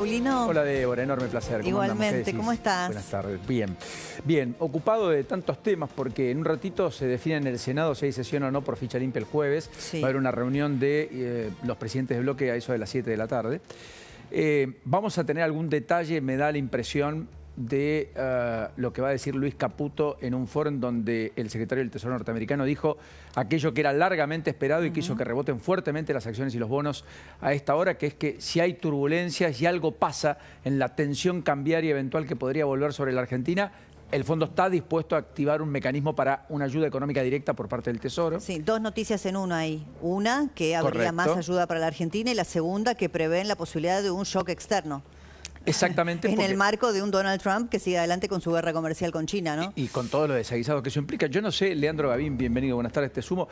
Paulino. Hola Débora, enorme placer. Igualmente, ¿cómo estás? Buenas tardes, bien. Bien, ocupado de tantos temas porque en un ratito se define en el Senado si hay sesión o no por ficha limpia el jueves. Sí. Va a haber una reunión de los presidentes de bloque a eso de las 7 de la tarde. Vamos a tener algún detalle, me da la impresión, de lo que va a decir Luis Caputo en un foro en donde el secretario del Tesoro norteamericano dijo aquello que era largamente esperado y que hizo que reboten fuertemente las acciones y los bonos a esta hora, que es que si hay turbulencias y algo pasa en la tensión cambiaria eventual que podría volver sobre la Argentina, el fondo está dispuesto a activar un mecanismo para una ayuda económica directa por parte del Tesoro. Sí, dos noticias en una ahí. Una, que habría más ayuda para la Argentina, y la segunda, que prevén la posibilidad de un shock externo. Exactamente. En el marco de un Donald Trump que sigue adelante con su guerra comercial con China, ¿no? Y con todo lo desaguisado que eso implica. Yo no sé, Leandro Gavín, bienvenido, buenas tardes, te sumo.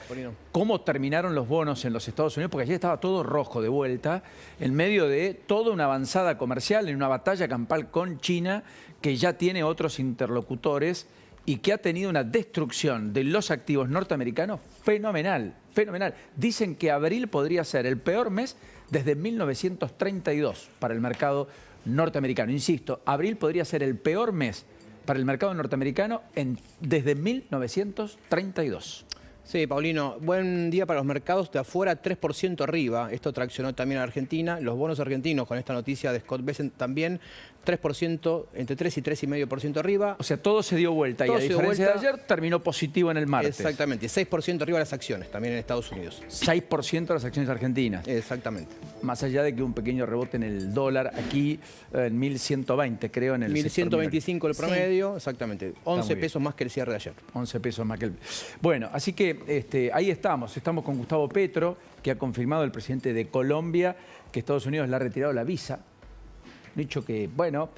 ¿Cómo terminaron los bonos en los Estados Unidos? Porque ayer estaba todo rojo de vuelta, en medio de toda una avanzada comercial, en una batalla campal con China, que ya tiene otros interlocutores y que ha tenido una destrucción de los activos norteamericanos fenomenal, fenomenal. Dicen que abril podría ser el peor mes desde 1932 para el mercado norteamericano. Insisto, abril podría ser el peor mes para el mercado norteamericano desde 1932. Sí, Paulino, buen día para los mercados de afuera, 3% arriba. Esto traccionó también a Argentina. Los bonos argentinos, con esta noticia de Scott Bessent, también 3%, entre 3 y 3,5% arriba. O sea, todo se dio vuelta y a diferencia de ayer terminó positivo en el martes. Exactamente, 6% arriba las acciones, también en Estados Unidos. 6% las acciones argentinas. Exactamente. Más allá de que un pequeño rebote en el dólar, aquí en 1120 creo en el 1125 el promedio, sí. Exactamente. 11 pesos más que el cierre de ayer. 11 pesos más que el... Bueno, así que ahí estamos con Gustavo Petro, que ha confirmado el presidente de Colombia que Estados Unidos le ha retirado la visa. Dicho que, bueno,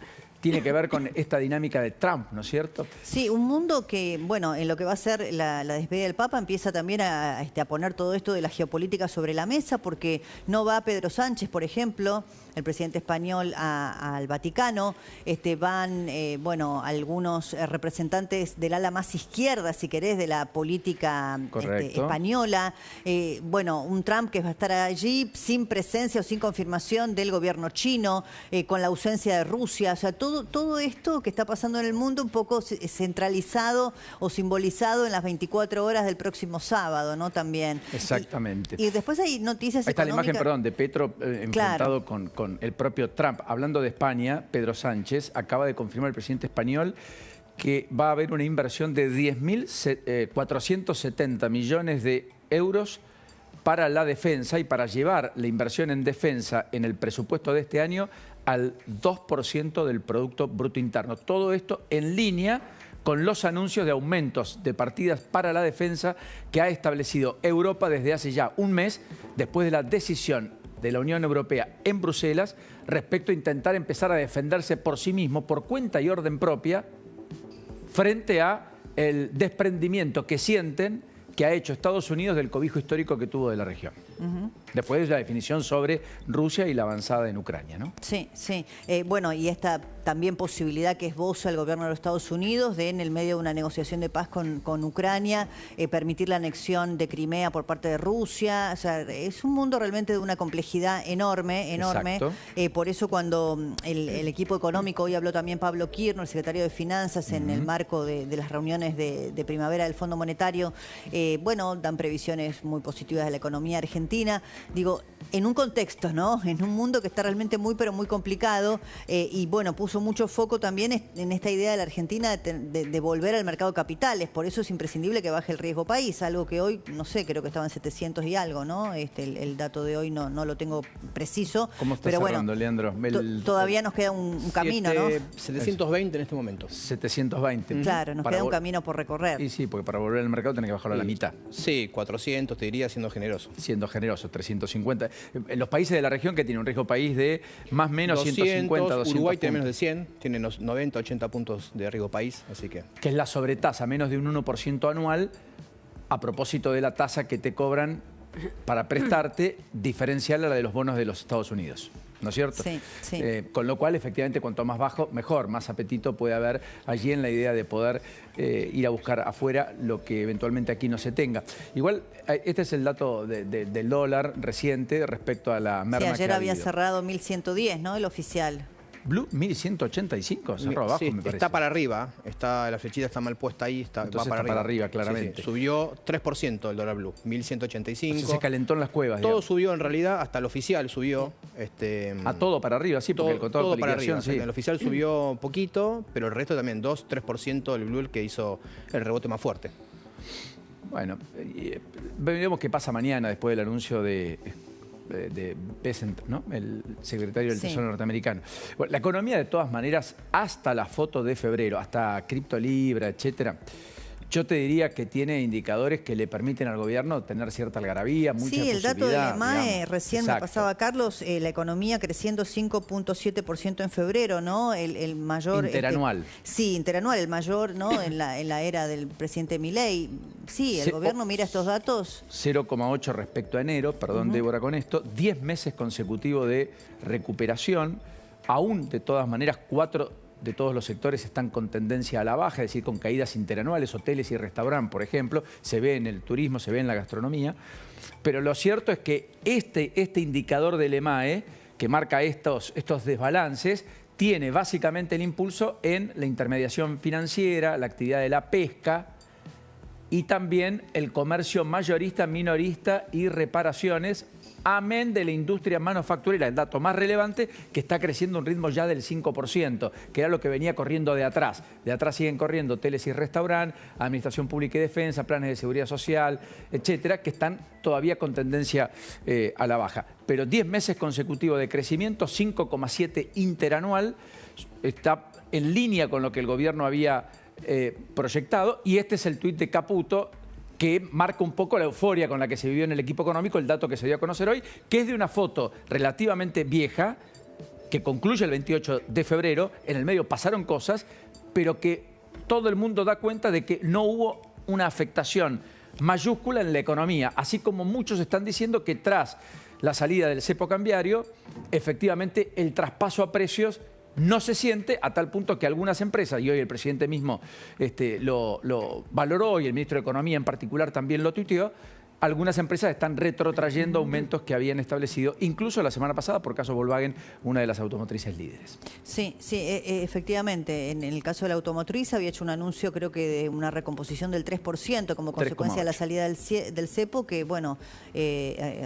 tiene que ver con esta dinámica de Trump, ¿no es cierto? Sí, un mundo que, bueno, en lo que va a ser la despedida del Papa empieza también a poner todo esto de la geopolítica sobre la mesa, porque no va Pedro Sánchez, por ejemplo, el presidente español, al Vaticano. Van, bueno, algunos representantes del ala más izquierda, si querés, de la política española. Bueno, un Trump que va a estar allí sin presencia o sin confirmación del gobierno chino, con la ausencia de Rusia. O sea, todo esto que está pasando en el mundo un poco centralizado o simbolizado en las 24 horas del próximo sábado, ¿no? También. Exactamente. Y después hay noticias Ahí está económicas. La imagen, perdón, de Petro enfrentado con el propio Trump. Hablando de España, Pedro Sánchez acaba de confirmar el presidente español que va a haber una inversión de 10.470 millones de euros para la defensa y para llevar la inversión en defensa en el presupuesto de este año al 2% del Producto Bruto Interno. Todo esto en línea con los anuncios de aumentos de partidas para la defensa que ha establecido Europa desde hace ya un mes, después de la decisión de la Unión Europea en Bruselas respecto a intentar empezar a defenderse por sí mismo, por cuenta y orden propia, frente a el desprendimiento que sienten que ha hecho Estados Unidos del cobijo histórico que tuvo de la región. Después de la definición sobre Rusia y la avanzada en Ucrania, ¿no? Sí, sí. Bueno, y esta también posibilidad que esboza el gobierno de los Estados Unidos de, en el medio de una negociación de paz con Ucrania, permitir la anexión de Crimea por parte de Rusia. O sea, es un mundo realmente de una complejidad enorme, enorme. Por eso cuando el equipo económico, hoy habló también Pablo Kirchner, el secretario de Finanzas, en el marco de las reuniones de primavera del Fondo Monetario, bueno, dan previsiones muy positivas de la economía argentina. Digo, en un contexto, ¿no? En un mundo que está realmente muy, pero muy complicado, y bueno, puso mucho foco también en esta idea de la Argentina de volver al mercado de capitales. Por eso es imprescindible que baje el riesgo país, algo que hoy, no sé, creo que estaba en 700 y algo, ¿no? El dato de hoy no lo tengo preciso. ¿Cómo está cerrando, Leandro? Todavía nos queda un camino, ¿no? 720 en este momento. 720. Claro, nos queda un camino por recorrer. Y sí, porque para volver al mercado tenés que bajarlo a la mitad. Sí, 400, te diría, siendo generoso. Siendo generoso, 350. En los países de la región que tiene un riesgo país de más o menos 150, 200 Uruguay tiene puntos. menos de 100, tiene 90, 80 puntos de riesgo país, así que... Que es la sobretasa, menos de un 1% anual, a propósito de la tasa que te cobran para prestarte diferencial a la de los bonos de los Estados Unidos. ¿No es cierto? Sí, sí. Con lo cual, efectivamente, cuanto más bajo, mejor, más apetito puede haber allí en la idea de poder ir a buscar afuera lo que eventualmente aquí no se tenga. Igual, este es el dato del dólar reciente respecto a la merma Sí, ayer que ha había habido. cerrado 1110, ¿no? El oficial. Blue 1185, cerró abajo, Sí, me parece. está para arriba, la flechita está mal puesta ahí, Entonces va está para arriba, claramente. Sí, sí. Subió 3% el dólar blue, 1185. Entonces se calentó en las cuevas. Todo digamos. subió en realidad, hasta el oficial subió. A todo para arriba, sí, porque el contador todo de para liquidación, arriba. sí. El oficial subió poquito, pero el resto también 2-3% del blue el que hizo el rebote más fuerte. Bueno, veremos qué pasa mañana después del anuncio de Bessent, ¿no? El secretario del Sí. Tesoro norteamericano. Bueno, la economía, de todas maneras, hasta la foto de febrero, hasta criptolibra, etcétera, yo te diría que tiene indicadores que le permiten al gobierno tener cierta algarabía, mucha Sí, el dato del posibilidad, EMAE, digamos. recién Exacto. me pasaba Carlos, la economía creciendo 5.7% en febrero, ¿no? El mayor... Interanual. Sí, interanual, el mayor, ¿no? En la era del presidente Milei. Sí, el Se- gobierno mira estos datos. 0,8 respecto a enero, perdón Débora con esto, 10 meses consecutivos de recuperación, aún de todas maneras 4 de todos los sectores están con tendencia a la baja, es decir, con caídas interanuales, hoteles y restaurantes, por ejemplo, se ve en el turismo, se ve en la gastronomía, pero lo cierto es que este indicador del EMAE, que marca estos desbalances, tiene básicamente el impulso en la intermediación financiera, la actividad de la pesca, y también el comercio mayorista, minorista y reparaciones, amén de la industria manufacturera, el dato más relevante, que está creciendo a un ritmo ya del 5%, que era lo que venía corriendo de atrás. De atrás siguen corriendo hoteles y restaurantes, administración pública y defensa, planes de seguridad social, etcétera, que están todavía con tendencia a la baja. Pero 10 meses consecutivos de crecimiento, 5,7 interanual, está en línea con lo que el gobierno había proyectado, y este es el tuit de Caputo que marca un poco la euforia con la que se vivió en el equipo económico, el dato que se dio a conocer hoy, que es de una foto relativamente vieja, que concluye el 28 de febrero, en el medio pasaron cosas, pero que todo el mundo da cuenta de que no hubo una afectación mayúscula en la economía, así como muchos están diciendo que tras la salida del cepo cambiario, efectivamente el traspaso a precios no se siente, a tal punto que algunas empresas, y hoy el presidente mismo lo valoró y el ministro de Economía en particular también lo tuiteó, algunas empresas están retrotrayendo aumentos que habían establecido, incluso la semana pasada, por caso Volkswagen, una de las automotrices líderes. Sí, sí, efectivamente. En el caso de la automotriz había hecho un anuncio, creo que de una recomposición del 3% como consecuencia de la salida del cepo, que, bueno,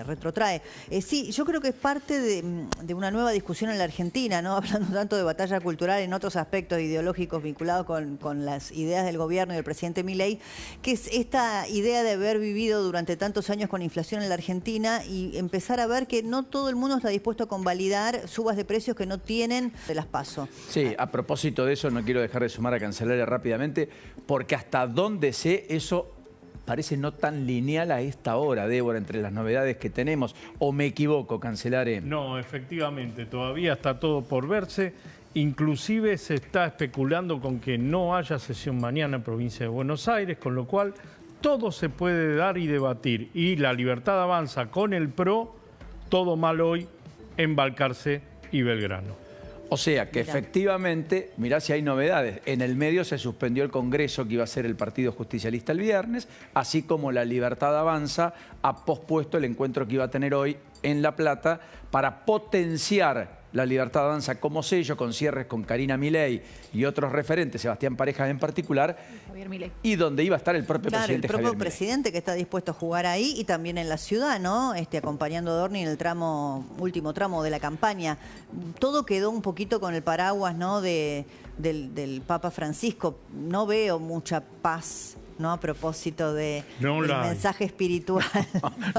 retrotrae. Sí, yo creo que es parte de una nueva discusión en la Argentina, ¿no? Hablando tanto de batalla cultural en otros aspectos ideológicos vinculados con las ideas del gobierno y del presidente Milei, que es esta idea de haber vivido durante tantos años con inflación en la Argentina y empezar a ver que no todo el mundo está dispuesto a convalidar subas de precios que no tienen de las PASO. Sí, a propósito de eso, no quiero dejar de sumar a Cancelaria rápidamente, porque hasta donde sé, eso parece no tan lineal a esta hora, Débora, entre las novedades que tenemos. ¿O me equivoco, Cancelaria? No, efectivamente, todavía está todo por verse. Inclusive se está especulando con que no haya sesión mañana en provincia de Buenos Aires, con lo cual todo se puede dar y debatir. Y la Libertad Avanza con el PRO, todo mal hoy en Balcarce y Belgrano. O sea que efectivamente, mirá si hay novedades, en el medio se suspendió el Congreso que iba a ser el Partido Justicialista el viernes, así como la Libertad Avanza ha pospuesto el encuentro que iba a tener hoy en La Plata para potenciar la Libertad Avanza como sello, con cierres con Karina Milei y otros referentes, Sebastián Parejas en particular, Javier Milei. y donde iba a estar el propio Claro, el presidente propio Javier Milei. presidente que está dispuesto a jugar ahí y también en la ciudad, ¿no? Acompañando a Dorni en el último tramo de la campaña. Todo quedó un poquito con el paraguas, ¿no? del Papa Francisco. No veo mucha paz, ¿no? A propósito del mensaje espiritual.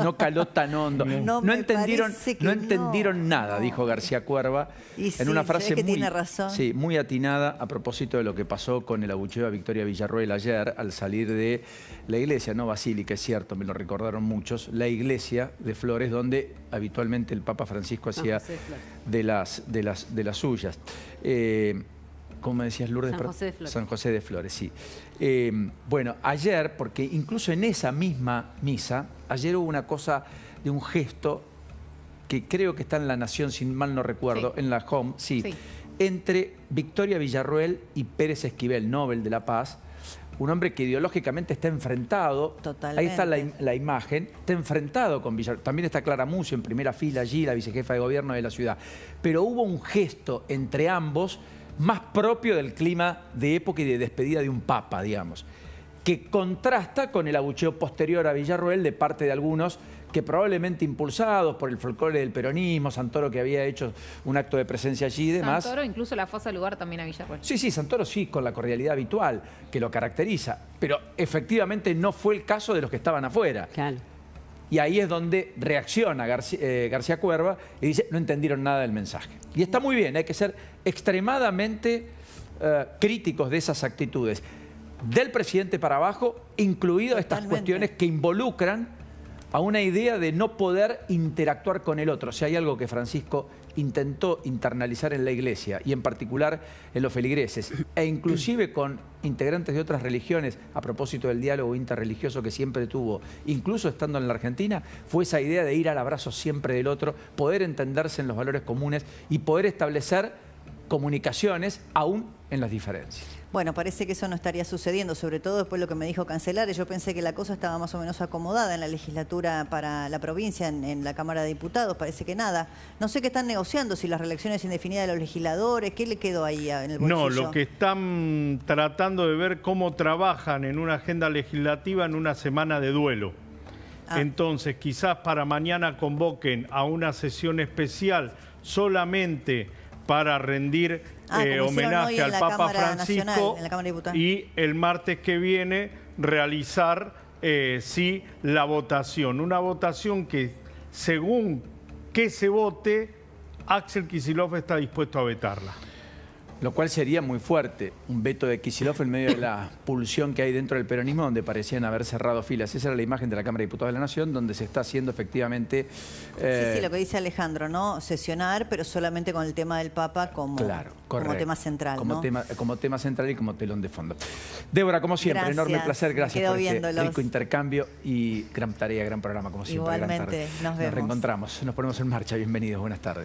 No caló tan hondo. No No me entendieron, parece que no entendieron no, nada, no. dijo García Cuerva, Y en sí, una se frase ve que muy, tiene razón. sí, muy atinada a propósito de lo que pasó con el abucheo a Victoria Villarroel ayer al salir de la iglesia, no basílica, es cierto, me lo recordaron muchos, la iglesia de Flores, donde habitualmente el Papa Francisco hacía de las suyas. ¿cómo decías, Lourdes? San José de Flores. San José de Flores, sí. Bueno, ayer, porque incluso en esa misma misa, ayer hubo una cosa de un gesto que creo que está en La Nación, si mal no recuerdo, Sí. en la Home, sí, Sí. entre Victoria Villarroel y Pérez Esquivel, Nobel de la Paz, un hombre que ideológicamente está enfrentado. Totalmente. Ahí está la imagen, está enfrentado con Villarroel. También está Clara Mucio en primera fila allí, la vicejefa de gobierno de la ciudad. Pero hubo un gesto entre ambos más propio del clima de época y de despedida de un papa, digamos, que contrasta con el abucheo posterior a Villarroel de parte de algunos que probablemente impulsados por el folclore del peronismo, Santoro que había hecho un acto de presencia allí y demás. Santoro incluso la fosa lugar también a Villarroel. Sí, sí, Santoro sí, con la cordialidad habitual que lo caracteriza, pero efectivamente no fue el caso de los que estaban afuera. Claro. Y ahí es donde reacciona García Cuerva y dice, no entendieron nada del mensaje. Y está muy bien, hay que ser extremadamente críticos de esas actitudes. Del presidente para abajo, incluido estas Totalmente. cuestiones que involucran a una idea de no poder interactuar con el otro. O sea, hay algo que Francisco intentó internalizar en la iglesia y en particular en los feligreses e inclusive con integrantes de otras religiones a propósito del diálogo interreligioso que siempre tuvo, incluso estando en la Argentina, fue esa idea de ir al abrazo siempre del otro, poder entenderse en los valores comunes y poder establecer comunicaciones aún en las diferencias. Bueno, parece que eso no estaría sucediendo, sobre todo después de lo que me dijo Cancelares. Yo pensé que la cosa estaba más o menos acomodada en la legislatura para la provincia, en la Cámara de Diputados. Parece que nada. No sé qué están negociando, si las reelecciones indefinidas de los legisladores, ¿qué le quedó ahí en el bolsillo? No, lo que están tratando de ver cómo trabajan en una agenda legislativa en una semana de duelo. Ah. Entonces, quizás para mañana convoquen a una sesión especial solamente para rendir Como hicieron hoy homenaje en al la Papa Cámara Francisco Nacional, en la Cámara de Diputados. y el martes que viene realizar sí la votación. Una votación que según que se vote, Axel Kicillof está dispuesto a vetarla. Lo cual sería muy fuerte, un veto de Kicillof en medio de la pulsión que hay dentro del peronismo, donde parecían haber cerrado filas. Esa era la imagen de la Cámara de Diputados de la Nación, donde se está haciendo efectivamente... Sí, lo que dice Alejandro, ¿no? Sesionar, pero solamente con el tema del Papa como, Claro, como correcto. tema central, como ¿no? como tema central y como telón de fondo. Débora, como siempre, Gracias. enorme placer. Me Gracias quedo por este viéndolos. rico intercambio y gran tarea, gran programa, como siempre. gran Igualmente, tarde. nos vemos. Reencontramos, nos ponemos en marcha. Bienvenidos, buenas tardes.